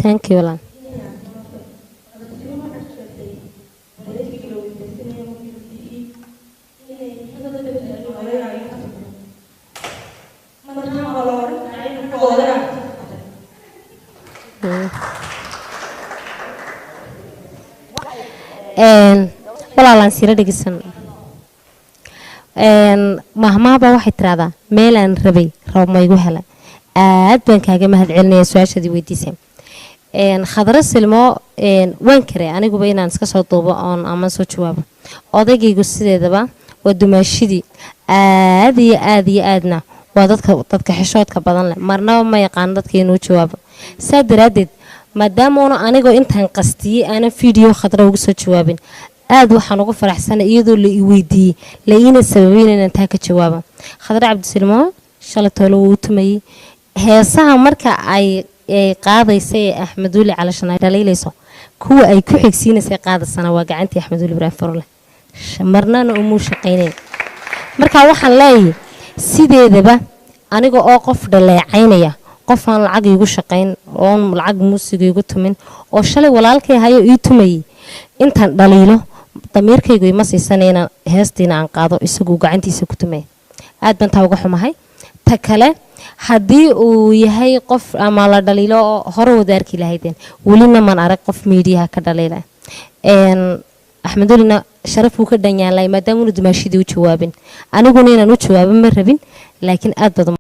thank you lan walaalaan sira dhigisan mahmaaba waxay tiraahdaa meelaan rabay roob ma igu hela aad baan kaaga mahad celinaya su'aashadii weydiisay khadra silmo waan karay aniguba inaan iska soo duubo oon ama soo jawaabo odaygaygu sideedaba waa dumaashidii aad iyo aadna waa dadka xishoodka badan leh marnaba ma yaqaan dadka inuu jawaabo saa daraadeed maadaama anigoo intaan qastiyay aanan video khadra ugu soo jawaabin aad waxaan ugu faraxsanay iyadoo la weydiiyay la ina sababeyn inaan taa ka jawaabo khadra cabdisilmo shalatolo uu tumayay heesaha marka ay qaadaysay Axmed Weli Calashanay dhaleelayso kuwa ay ku xigsiinaysa qaadasana waa gacantii Axmed Weli Ibrahim Farole marnana umu shaqeynay marka waxaan leeyahay sideedaba aniga oo qof dhaleecaynaya qof aan lacag igu shaqeyn oo lacag muusiga igu tumin oo shalay walaalkay hayo ii tumayay intaan dhaliilo damiirkaygu ima siisanayna heestiina aan qaado isagu gacantiisa ku tumay aad baan taa uga xumahay ta kale haddii uu yahay qof ama la dhaliilo hore wadaarkii lahaydeen welina man arag qof miidiyaha ka dhaliila Axmed Welina sharaf uu ka dhanyaalay maadaama uu dumaashidii u jawaabin aniguna inaan u jawaabo ma rabin laakiin aad badan